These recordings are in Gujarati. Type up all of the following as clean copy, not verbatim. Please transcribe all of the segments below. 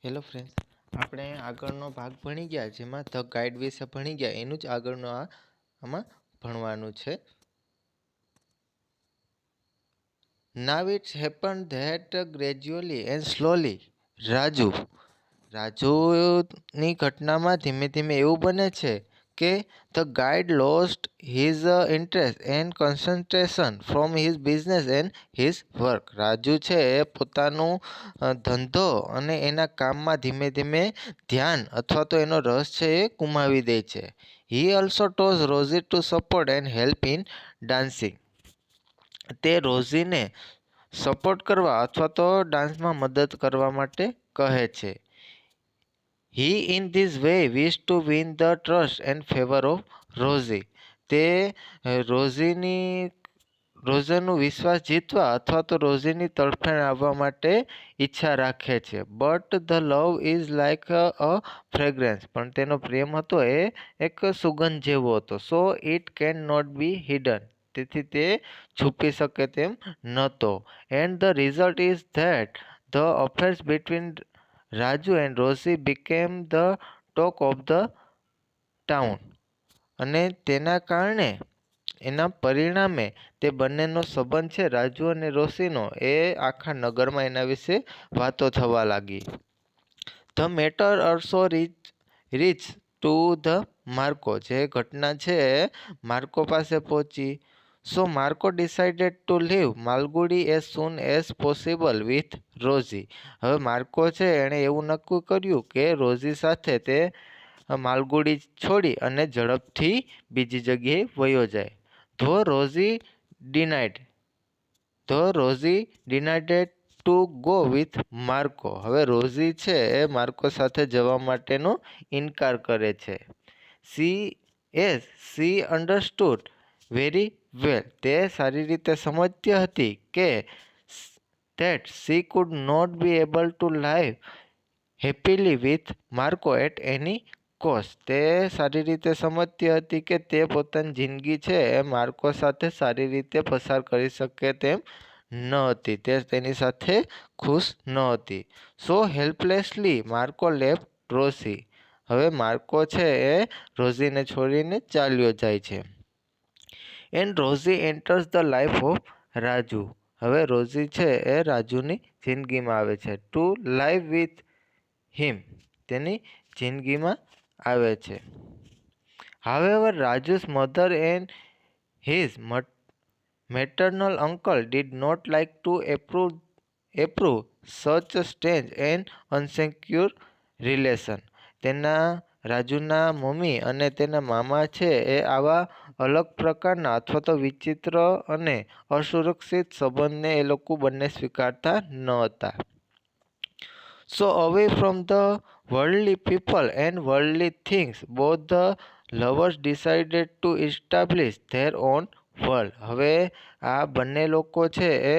હેલો ફ્રેન્ડ્સ, આપણે આગળનો ભાગ ભણી ગયા જેમાં ધ ગાઈડ વિશે ભણી ગયા એનું જ આગળનો આમાં ભણવાનું છે. Now it's happen that gradually and slowly રાજુની ઘટનામાં ધીમે ધીમે એવું બને છે કે the guide lost his interest and concentration from his business and his work. Raju છે એ પોતાનું ધંધો અને એના કામમાં ધીમે ધીમે ધ્યાન અથવા તો એનો રસ છે એ ગુમાવી દે છે. He also toes rosy to support and help in dancing. તે રોઝીને સપોર્ટ કરવા અથવા તો ડાન્સમાં મદદ કરવા માટે કહે છે. He in this way wish to win the trust and favour of Rosie. તે રોઝીનો વિશ્વાસ જીતવા અથવા તો રોઝીની તરફેણ આવવા માટે ઈચ્છા રાખે છે. But the love is like a fragrance. પણ તેનો પ્રેમ હતો એ એક સુગંધ જેવો હતો. So it can not be hidden. તેથી તે છુપી શકે તેમ નહોતો. And the result is that the affairs between Raju and Rosie became the talk of the town. અને તેના કારણે એના પરિણામે તે બંનેનો સંબંધ છે રાજુ અને રોઝીનો એ આખા નગરમાં એના વિશે વાતો થવા લાગી. The matter also reach to the Marco. જે ઘટના છે માર્કો પાસે પહોંચી. So Marco decided to leave Malgudi as soon as possible with Rosie. હવે માર્કો છે એણે એવું નક્કી કર્યું કે રોઝી સાથે તે માલગુડી છોડી અને ઝડપથી બીજી જગ્યાએ વયો જાય. Though Rosie denied to go with Marco. હવે રોઝી છે એ માર્કો સાથે જવા માટેનો ઇનકાર કરે છે. She understood very well. તે સારી રીતે સમજતી હતી કે that she could not be able to live happily with Marco at any cost. તે સારી રીતે સમજતી હતી કે તે પોતાની જિંદગી છે એ માર્કો સાથે સારી રીતે પસાર કરી શકે તેમ ન હતી. તે તેની સાથે ખુશ ન હતી. So helplessly Marco left Rosie. હવે માર્કો છે એ રોઝીને છોડીને ચાલ્યો જાય છે. And Rosie enters the life of Raju. હવે રોઝી છે એ રાજુની જિંદગીમાં આવે છે. To live with him. તેની જિંદગીમાં આવે છે. However Raju's mother and his maternal uncle did not like to approve such strange and unsecure relation. રાજુના મમ્મી અને તેના મામા છે એ આવા અલગ પ્રકારના અથવા તો વિચિત્ર અને અસુરક્ષિત સંબંધને એ લોકો બંને સ્વીકારતા ન હતા. So away from the worldly people and worldly things both the lovers decided to establish their own world. હવે આ બંને લોકો છે એ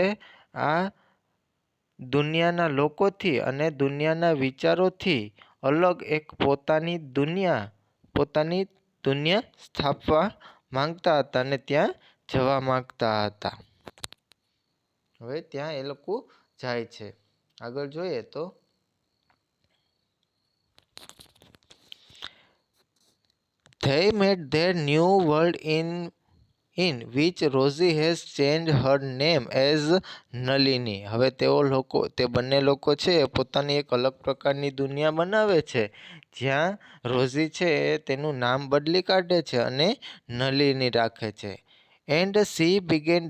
આ દુનિયાના લોકોથી અને દુનિયાના વિચારોથી અલગ એક પોતાની દુનિયા સ્થાપવા માંગતા હતા અને ત્યાં જવા માંગતા હતા. હવે ત્યાં એ લોકો જાય છે. આગળ જોઈએ તો they made their new world in which Rosie has changed her name as Nalini. હવે તે બંને લોકો છે પોતાની એક અલગ પ્રકારની દુનિયા બનાવે છે જ્યાં રોઝી છે તેનું નામ બદલી કાઢે છે અને નલિની રાખે છે. And she began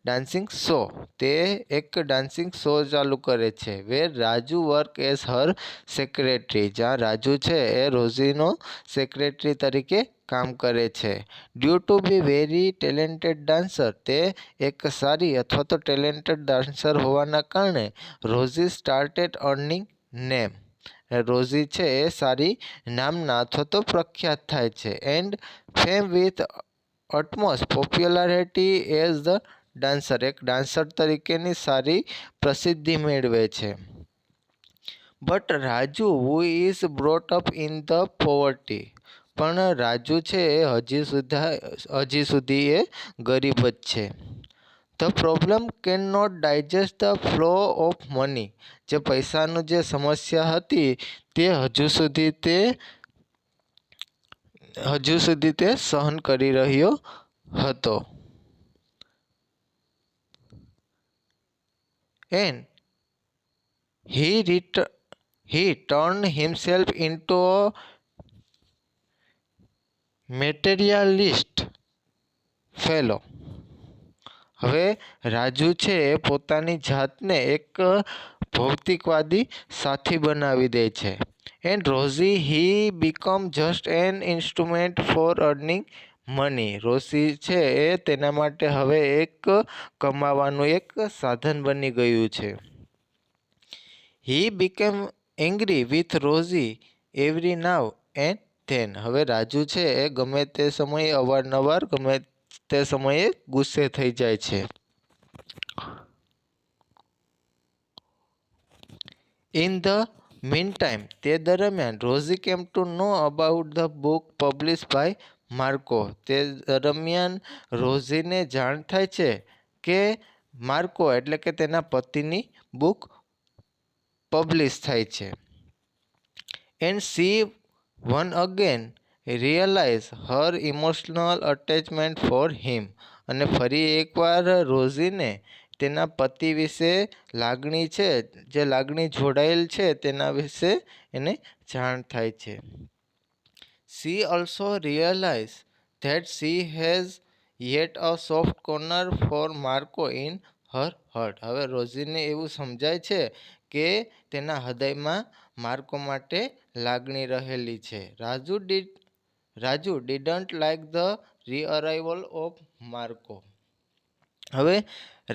dancing show. તે એક ડાન્સિંગ શો ચાલુ કરે છે. Where Raju work as her secretary. જ્યાં રાજુ છે એ રોઝીનો સેક્રેટરી તરીકે કામ કરે છે. Due to be very talented dancer. તે એક સારી અથવા તો ટેલેન્ટેડ ડાન્સર હોવાના કારણે Rosie started earning name. Rosie છે એ સારી નામના અથવા તો પ્રખ્યાત થાય છે. And fame with utmost popularity as the dancer. એક ડાન્સર તરીકેની સારી પ્રસિદ્ધિ મેળવે છે. But Raju who is brought up in the poverty. પણ રાજુ છે એ હજી સુધી એ ગરીબ જ છે. The problem can not digest the flow of money. જે પૈસાનું જે સમસ્યા હતી તે હજુ સુધી તે સહન કરી રહ્યો હતો. And he turned himself into a materialist fellow. હવે રાજુ છે એ પોતાની જાતને એક ભૌતિકવાદી સાથી બનાવી દે છે. And Rosie he become just an instrument for earning money. Rosie છે એ તેના માટે હવે એક કમાવાનું એક સાધન બની ગયું છે. હી became angry with rosy every now and then. હવે રાજુ છે એ ગમે તે સમયે અવારનવાર ગમે તે સમયે ગુસ્સે થઈ જાય છે. ઇન ધ મીનટાઈમ, તે દરમિયાન Rosie came to know about the book publish by Marco. તે દરમિયાન રોઝીને જાણ થાય છે કે માર્કો એટલે કે તેના પતિની બુક પબ્લિશ થાય છે. And she once again realize her emotional attachment for him. અને ફરી એકવાર રોઝીને તેના પતિ વિશે લાગણી છે, જે લાગણી જોડાયેલ છે તેના વિશે એને જાણ થાય છે. She also realize that she has yet a soft corner for Marco in her heart. હવે રોઝીને એવું સમજાય છે કે તેના હૃદયમાં માર્કો માટે લાગણી રહેલી છે. Raju didn't like the rearrival of Marco. હવે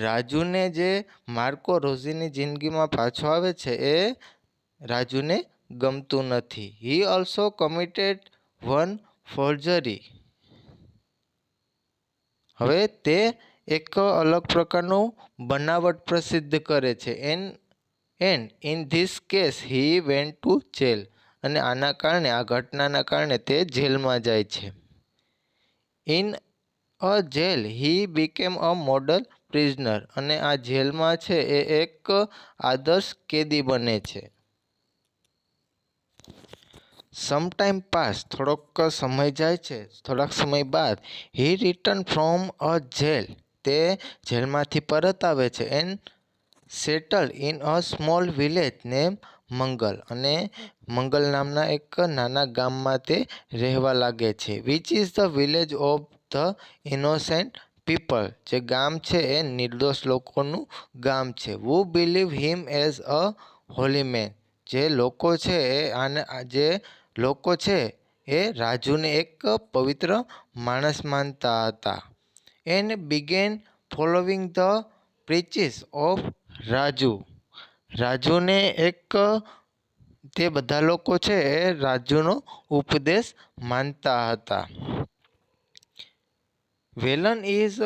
રાજુને જે માર્કો રોઝીની જિંદગીમાં પાછો આવે છે એ રાજુને ગમતું નથી. He also committed one forgery. હવે તે એક અલગ પ્રકારનું બનાવટ પ્રસિદ્ધ કરે છે. And in this case he went to jail. અને આના કારણે, આ ઘટનાના કારણે તે જેલમાં જાય છે. In a jail he became a model prisoner. અને આ જેલમાં છે એ એક આદર્શ કેદી બને છે. સમટાઈમ પાસ, થોડોક સમય જાય છે. થોડાક સમય બાદ he return from a jail. તે જેલમાંથી પરત આવે છે. And settle in a small village name Mangal. અને મંગલ નામના એક નાના ગામમાં તે રહેવા લાગે છે. Which is the village of the innocent people. જે ગામ છે એ નિર્દોષ લોકોનું ગામ છે. Who believe him as a holy man. જે લોકો છે એ રાજુને એક પવિત્ર માણસ માનતા હતા. And began following the preaches of Raju. રાજુને તે બધા લોકો છે એ રાજુનો ઉપદેશ માનતા હતા. Velan is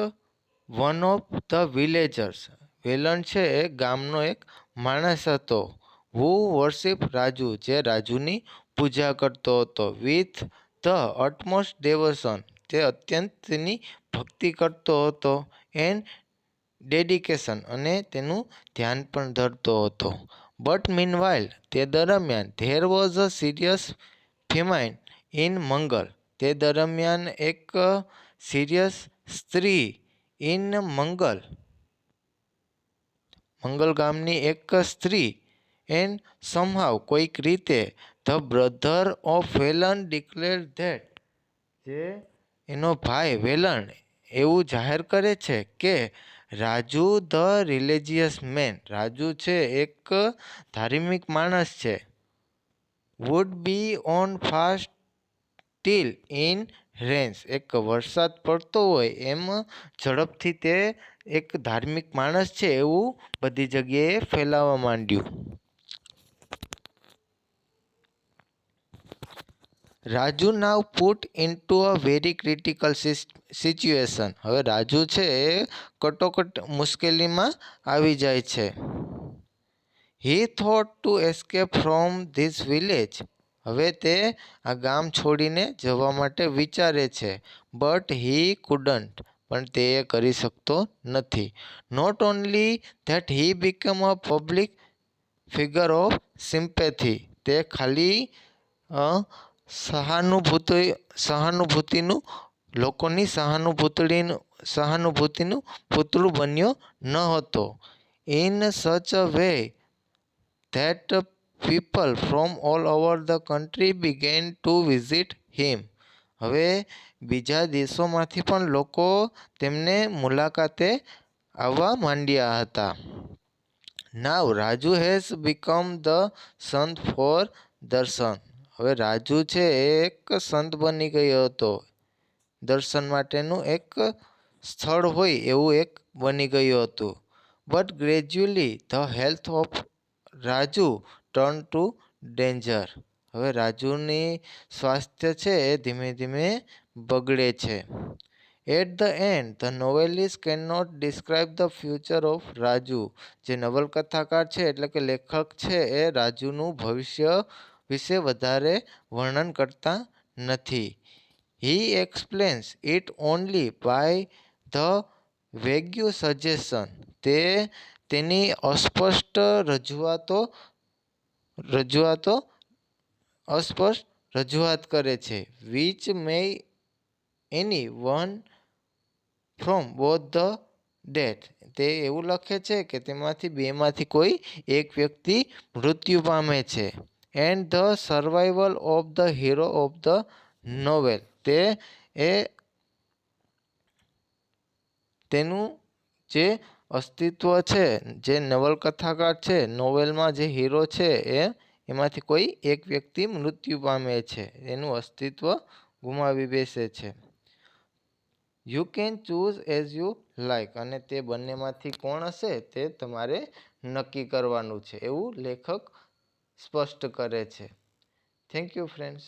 one of the villagers. Velan છે એ ગામનો એક માણસ હતો. Who worship Raju. જે રાજુની પૂજા કરતો હતો. With the utmost devotion. તે અત્યંત તેની ભક્તિ કરતો હતો. And dedication. અને તેનું ધ્યાન પણ ધરતો હતો. બટ મીનવાઇલ, તે દરમિયાન there was a serious famine in Mangal. તે દરમિયાન એક સિરિયસ સ્ત્રી ઇન મંગલ ગામની એક સ્ત્રી. એન્ડ સમહાવ, કોઈક રીતે, the brother of Velan declare that. જે એનો ભાઈ વેલણ એવું જાહેર કરે છે કે Raju the religious man. Raju છે એક ધાર્મિક માણસ છે. Would be on fast till in rains. એક વરસાદ પડતો હોય એમ ઝડપથી તે એક ધાર્મિક માણસ છે એવું બધી જગ્યાએ ફેલાવા માંડ્યું. Raju now put into a very critical situation. હવે રાજુ છે એ કટોકટ મુશ્કેલીમાં આવી જાય છે. He thought to escape from this village. હવે તે આ ગામ છોડીને જવા માટે વિચારે છે. But he couldn't. પણ તે એ કરી શકતો નથી. Not only that he become a public figure of sympathy, તે ખાલી સહાનુભૂતિનું લોકોની સહાનુભૂતિનું પૂતળું બન્યો ન હતો. In such a way that people from all over the country began to visit him. હવે બીજા દેશોમાંથી પણ લોકો તેમને મુલાકાતે આવવા માંડ્યા હતા. નાવ રાજુ હેઝ બીકમ ધ સંત ફોર દર્શન. હવે રાજુ છે એ એક સંત બની ગયો હતો. દર્શન માટેનું એક સ્થળ હોય એવું એક બની ગયું હતું. But gradually the health of Raju turn to danger. હવે રાજુની સ્વાસ્થ્ય છે એ ધીમે ધીમે બગડે છે. At the end the novelist can not describe the future of Raju. જે નવલકથાકાર છે એટલે કે લેખક છે એ રાજુનું ભવિષ્ય વિશે વધારે વર્ણન કરતા નથી. He explains it only by the vague suggestion. તે તેની અસ્પષ્ટ રજૂઆત કરે છે. Which may any one from both the death. તે એવું લખે છે કે તેમાંથી બેમાંથી કોઈ એક વ્યક્તિ મૃત્યુ પામે છે. And the survival of the hero of the novel. તેનું જે અસ્તિત્વ છે, જે નવલકથાકાર છે, નોવેલમાં જે હીરો છે એમાંથી કોઈ એક વ્યક્તિ મૃત્યુ પામે છે, એનું અસ્તિત્વ ગુમાવી બેસે છે. You can choose as you like. અને તે બંનેમાંથી કોણ હશે તે તમારે નક્કી કરવાનું છે એવું લેખક સ્પષ્ટ કરે છે. Thank you friends.